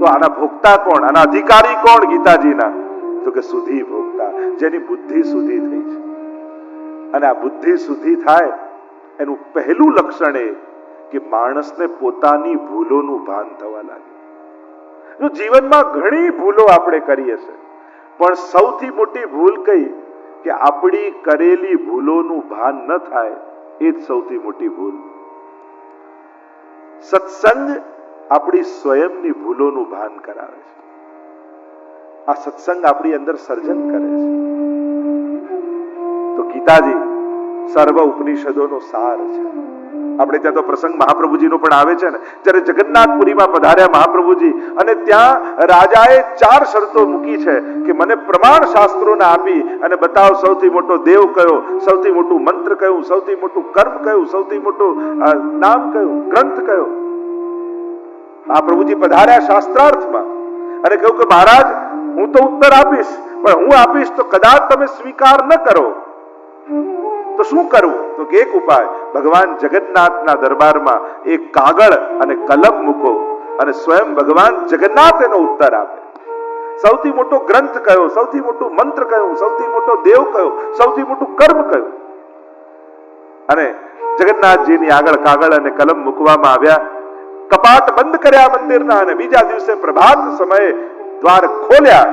તો આના ભોગતા કોણ, આના અધિકારી કોણ ગીતાજીના? તો કે સુધી ભોગતા, જેની બુદ્ધિ સુધી થઈ છે. અને આ બુદ્ધિ સુધી થાય એનું પહેલું લક્ષણ એ કે માણસને પોતાની ભૂલોનું ભાન થવા લાગે. જો જીવનમાં ઘણી ભૂલો આપણે કરીએ છે, પણ સૌથી મોટી ભૂલ કઈ કે આપણી કરેલી ભૂલોનું ભાન ન થાય, એ જ સૌથી મોટી ભૂલ. સત્સંગ આપણી સ્વયંની ભૂલોનું ભાન કરાવે છે. આ સત્સંગ આપણી અંદર સર્જન કરે છે. તો ગીતાજી સર્વ ઉપનિષદોનો સાર છે. આપણે ત્યાં તો પ્રસંગ મહાપ્રભુજીનો પણ આવે છે ને, જ્યારે જગન્નાથપુરીમાં પધાર્યા મહાપ્રભુજી, અને ત્યાં રાજાએ 4 શરતો મૂકી છે કે મને પ્રમાણ શાસ્ત્રોને આપી અને બતાવ સૌથી મોટો દેવ કયો, સૌથી મોટું મંત્ર કયું, સૌથી મોટું કર્મ કયું, સૌથી મોટું નામ કયું, ગ્રંથ કયો. મહાપ્રભુજી પધાર્યા શાસ્ત્રાર્થમાં અને કહ્યું કે મહારાજ હું તો ઉત્તર આપીશ, પણ હું આપીશ તો કદાચ તમે સ્વીકાર ન કરો તો શું કરવું? તો કે એક ઉપાય, ભગવાન જગન્નાથના દરબારમાં એક કાગળ અને કલમ મૂકો અને સ્વયં ભગવાન જગન્નાથ એનો ઉત્તર આપે. સૌથી મોટો ગ્રંથ કયો, સૌથી મોટું મંત્ર કયું, સૌથી મોટો દેવ કયો, સૌથી મોટું કર્મ કયું? અને જગન્નાથજીની આગળ કાગળ અને કલમ મૂકવામાં આવ્યા. કપાટ બંધ કર્યા મંદિરના, અને બીજા દિવસે પ્રભાત સમયે દ્વાર ખોલ્યા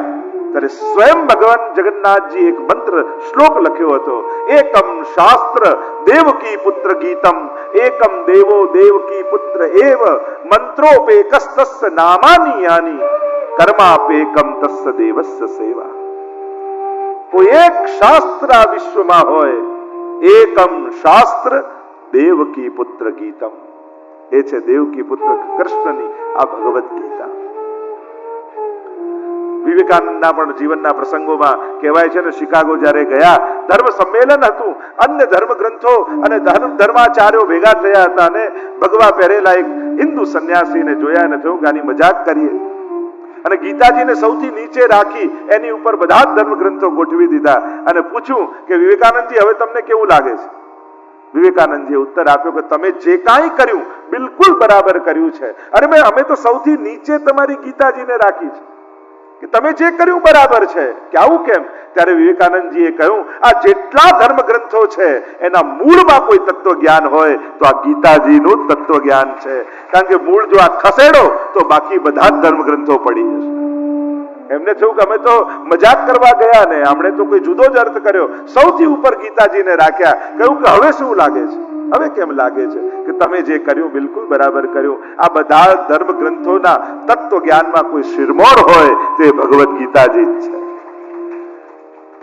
ત્યારે સ્વયં ભગવાન જગન્નાથજી એક મંત્ર શ્લોક લખ્યો હતો. એકમ શાસ્ત્ર દેવકી પુત્ર ગીતમ, એકમ દેવો દેવકી પુત્ર એવ, મંત્રોપેકસ્તસ્ય નામાની યાની, કર્માપેકમ તસ્ય દેવસ્ય સેવા. કોઈ એક શાસ્ત્ર આ વિશ્વમાં હોય, એકમ શાસ્ત્ર દેવકી પુત્ર ગીતમ, એ છે દેવકી પુત્ર કૃષ્ણની આ ભગવદ ગીતા. વિવેકાનંદના પણ જીવનના પ્રસંગોમાં કહેવાય છે ને, શિકાગો જ્યારે ગયા, ધર્મ સંમેલન હતું, અન્ય ધર્મ ગ્રંથો અને ધર્માચાર્યો ભેગા થયા હતા, અને ભગવા પહેરેલા એક હિન્દુ સંન્યાસીને જોયા અને થયું કે આની મજાક કરીએ, અને ગીતાજીને સૌથી નીચે રાખી એની ઉપર બધા જ ધર્મ ગ્રંથો ગોઠવી દીધા, અને પૂછ્યું કે વિવેકાનંદજી હવે તમને કેવું લાગે છે? વિવેકાનંદજીએ ઉત્તર આપ્યો કે તમે જે કાંઈ કર્યું બિલકુલ બરાબર કર્યું છે. અરે મેં અમે તો સૌથી નીચે તમારી ગીતાજીને રાખી છે કે તમે જે કર્યું બરાબર છે. કે આવું કેમ? ત્યારે વિવેકાનંદજીએ કહ્યું, આ જેટલા ધર્મ ગ્રંથો છે એના મૂળમાં કોઈ તત્વ જ્ઞાન હોય તો આ ગીતાજીનું તત્વ જ્ઞાન છે. કારણ કે મૂળ જો આ ખસેડો તો બાકી બધા જ ધર્મ ગ્રંથો પડી જશે. એમને થયું કે અમે તો મજાક કરવા ગયા ને, આપણે તો કોઈ જુદો જ અર્થ કર્યો, સૌથી ઉપર ગીતાજીને રાખ્યા. કહ્યું કે હવે શું લાગે છે? હવે કેમ લાગે છે કે તમે જે કર્યું બિલકુલ બરાબર કર્યું? આ બધા ધર્મ ગ્રંથોના તત્વ જ્ઞાનમાં કોઈ શિરમોર હોય તો એ ભગવદ ગીતાજી જ છે.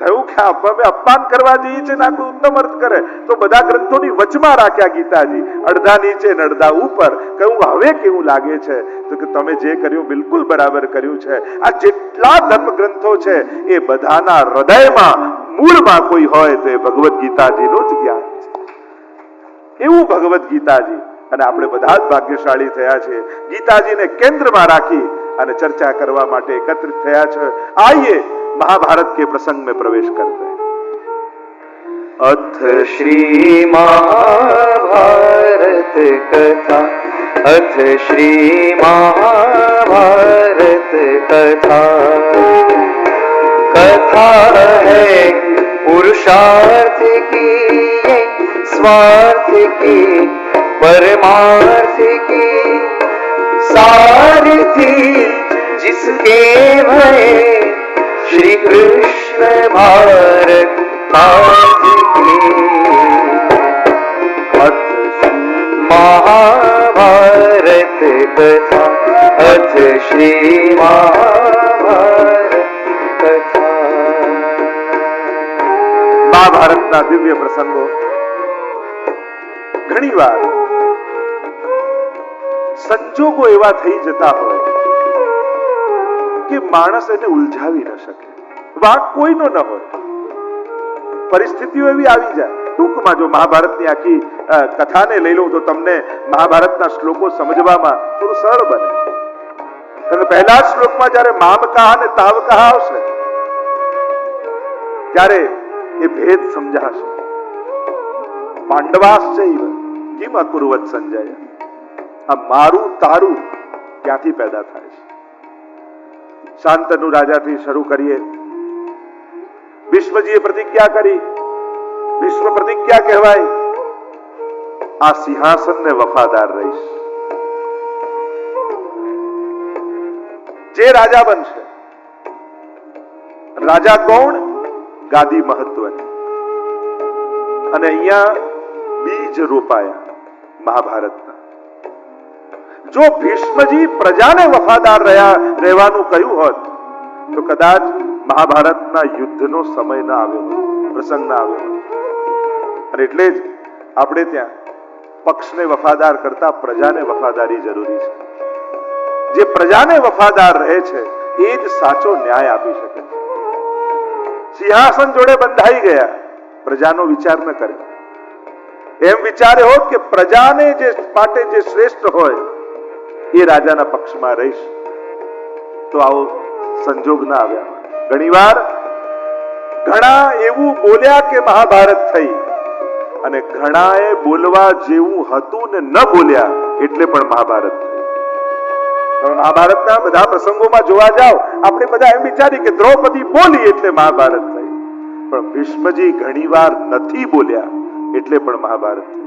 થયું કે અમે અપમાન કરવા જઈએ છીએ ને કોઈ ઉત્તમ અર્થ કરે તો બધા ગ્રંથોની વચમાં રાખ્યા ગીતાજી, અડધા નીચે ને અડધા ઉપર. કહ્યું હવે કેવું લાગે છે? તો કે તમે જે કર્યું બિલકુલ બરાબર કર્યું છે. આ જેટલા ધર્મ ગ્રંથો છે એ બધાના હૃદયમાં મૂળમાં કોઈ હોય તો એ ભગવદ ગીતાજીનું જ જ્ઞાન છે. એવું ભગવદ ગીતાજી, અને આપણે બધા જ ભાગ્યશાળી થયા છે ગીતાજીને કેન્દ્રમાં રાખી અને ચર્ચા કરવા માટે એકત્રિત થયા છે. આइए महाभारत के प्रसंग में प्रवेश करते हैं. अथ श्री महाभारत कथा, अथ श्री महाभारत कथा, कथा है पुरुषार्थ की, स्वार्थ की, परमार्थ की, सारथी जिसके भय श्री कृष्ण भारत आज की. अथ महाभारत कथा, अथ श्री महाभारत कथा. મહાભારતના દિવ્ય પ્રસંગો ઘણીવાર સંજોગો એવા થઈ જતા હોય કે માણસ એને ઉલઝાવી ન શકે. વાંક કોઈનો ન હોય, પરિસ્થિતિઓ એવી આવી જાય. ટૂંકમાં જો મહાભારતની આખી કથાને લઈ લઉં તો તમને મહાભારતના શ્લોકો સમજવામાં થોડું સરળ બને. પહેલા શ્લોકમાં જયારે મામકાહ અને તાવકાહ આવશે ત્યારે એ ભેદ સમજાશે. પાંડવાશ્ચૈવ કિમ અકુર્વત સંજય, આ મારું તારું ક્યાંથી પેદા થાય છે? શાંતનુ રાજાથી શરૂ કરીએ. ભીષ્મજીએ પ્રતિજ્ઞા કરી. ભીષ્મ પ્રતિજ્ઞા કહેવાય. આ સિંહાસનને વફાદાર રહીશ. જે રાજા બનશે, રાજા કોણ? ગાદી મહત્વની. અને અહીંયા બીજ રોપાયા મહાભારતના. જો ભીષ્મજી પ્રજાને વફાદાર રહેવાનું કહ્યું હોત તો કદાચ મહાભારતના યુદ્ધનો સમય ના આવ્યો હોત, પ્રસંગ ના આવ્યો હોત. અને એટલે જ આપણે ત્યાં પક્ષને વફાદાર કરતા પ્રજાને વફાદારી જરૂરી છે. જે પ્રજાને વફાદાર રહે છે એ જ સાચો ન્યાય આપી શકે. સિંહાસન જોડે બંધાઈ ગયા, પ્રજાનો વિચાર ન કરે. એમ વિચારે હોત કે પ્રજાને જે માટે જે શ્રેષ્ઠ હોય એ રાજાના પક્ષમાં રહીશ તો આવો સંજોગ ના આવ્યા. ઘણીવાર ઘણા એવું બોલ્યા કે મહાભારત થઈ, અને ઘણાએ બોલવા જેવું હતું ને ન બોલ્યા એટલે પણ મહાભારત થઈ. મહાભારતના બધા પ્રસંગોમાં જોવા જાઓ, આપણે બધા એમ વિચારી કે દ્રૌપદી બોલી એટલે મહાભારત થઈ, પણ ભીષ્મજી ઘણીવાર નથી બોલ્યા એટલે પણ મહાભારત થઈ.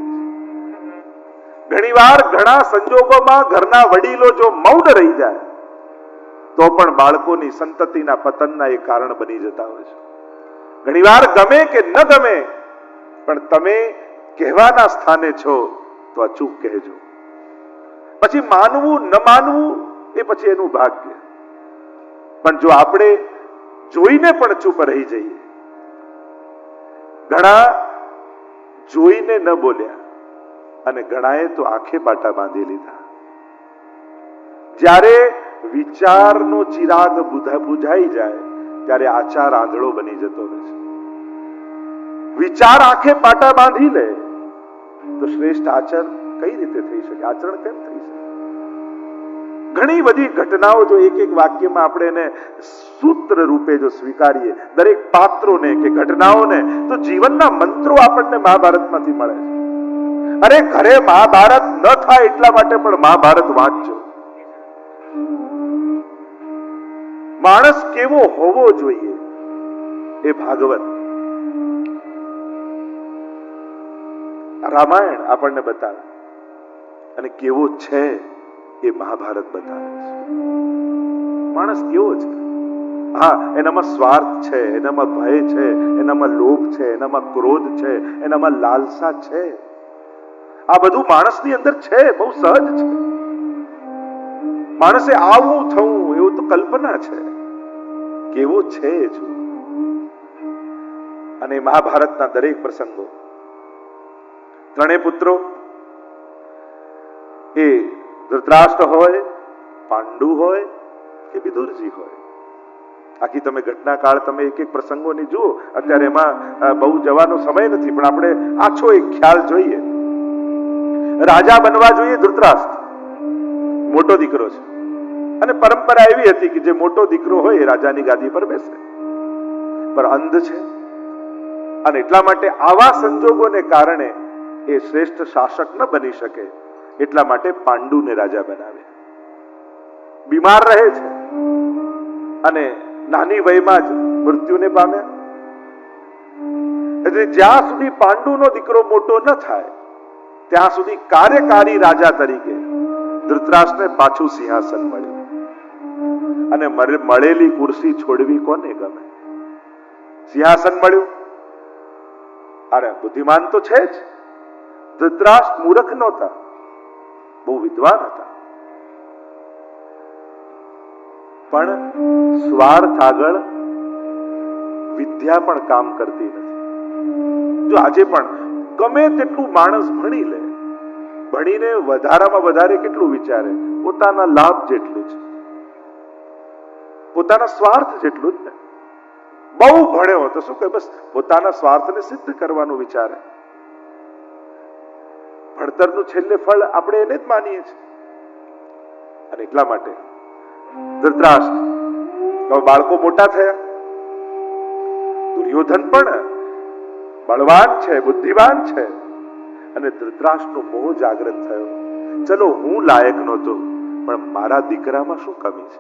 ઘણીવાર ઘણા સંજોગોમાં ઘરના વડીલો જો મૌન રહી જાય તો પણ બાળકોની સંતતિના પતનના એ કારણ બની જતા હોય છે. ઘણીવાર ગમે કે ન ગમે પણ તમે કહેવાના સ્થાને છો તો અચૂક કહેજો. પછી માનવું ન માનવું એ પછી એનું ભાગ્ય. પણ જો આપણે જોઈને પણ ચૂપ રહી જઈએ, ઘણા જોઈને ન બોલ્યા અને ઘણાએ તો આંખે પાટા બાંધી લીધા. જ્યારે વિચારનો ચિરાગ બુઝાઈ જાય ત્યારે આચાર આંધળો બની જતો રહે છે. વિચાર આંખે પાટા બાંધી લે તો શ્રેષ્ઠ આચર કઈ રીતે થઈ શકે? આચરણ કેમ થઈ શકે? ઘણી બધી ઘટનાઓ જો એક એક વાક્યમાં આપણે એને સૂત્ર રૂપે જો સ્વીકારીએ, દરેક પાત્રોને કે ઘટનાઓને, તો જીવનના મંત્રો આપણને મહાભારતમાંથી મળે છે. અરે ઘરે મહાભારત ન થાય એટલા માટે પણ મહાભારત વાંચજો. માણસ કેવો હોવો જોઈએ એ ભાગવત, રામાયણ આપણને બતાવે, અને કેવો છે એ મહાભારત બતાવે છે. માણસ કેવો છે? હા, એનામાં સ્વાર્થ છે, એનામાં ભય છે, એનામાં લોભ છે, એનામાં ક્રોધ છે, એનામાં લાલસા છે. આ બધું માણસની અંદર છે, બહુ સહજ છે. માણસે આવું થવું એવું તો કલ્પના છે. કેવો છે જો. અને મહાભારતના દરેક પ્રસંગો, ત્રણેય પુત્રો, એ ધૃતરાષ્ટ્ર હોય, પાંડુ હોય કે વિદુરજી હોય, આખી તમે ઘટનાકાળ તમે એક એક પ્રસંગોની જુઓ. અત્યારે એમાં બહુ જવાનો સમય નથી, પણ આપણે આછો એક ખ્યાલ જોઈએ. રાજા બનવા જોઈએ ધૃતરાષ્ટ્ર, મોટો દીકરો છે, અને પરંપરા એવી હતી કે જે મોટો દીકરો હોય એ રાજાની ગાદી પર બેસે, પણ અંધ છે. અને એટલા માટે આવા સંજોગોને કારણે એ શ્રેષ્ઠ શાસક ન બની શકે, એટલા માટે પાંડુને રાજા બનાવે. બીમાર રહે છે અને નાની વયમાં જ મૃત્યુને પામ્યા. એટલે જ્યાં સુધી પાંડુનો દીકરો મોટો ન થાય ત્યાં સુધી કાર્યકારી રાજા તરીકે ધૃતરાષ્ટ્રને પાછું સિંહાસન મળ્યું. અને મળેલી ખુરશી છોડવી કોને ગમે? સિંહાસન મળ્યું. અરે બુદ્ધિમાન તો છે જ. ધૃતરાષ્ટ્ર મૂર્ખ નહોતા, બહુ વિદ્વાન હતા, પણ સ્વાર્થ આગળ વિદ્યા પણ કામ કરતી નથી. જો આજે પણ ગમે તેટલું માણસ ભણી લે, ભણીને વધારામાં વધારે કેટલું વિચારે? પોતાના લાભ જેટલું છે, પોતાના સ્વાર્થ જેટલું જ ને. બહુ ભણ્યો તો શું કહે? બસ પોતાના સ્વાર્થને સિદ્ધ કરવાનું વિચારે. ભણતરનું છેલ્લે ફળ આપણે એને જ માનીએ છીએ. અને એટલા માટે ધૃતરાષ્ટ્ર, બાળકો મોટા થયા. દુર્યોધન પણ બળવાન છે, બુદ્ધિવાન છે, અને ધૃતરાષ્ટ્રનો મોહ જાગૃત થયો. ચલો હું લાયક નહોતો, પણ મારા દીકરામાં શું કમી છે?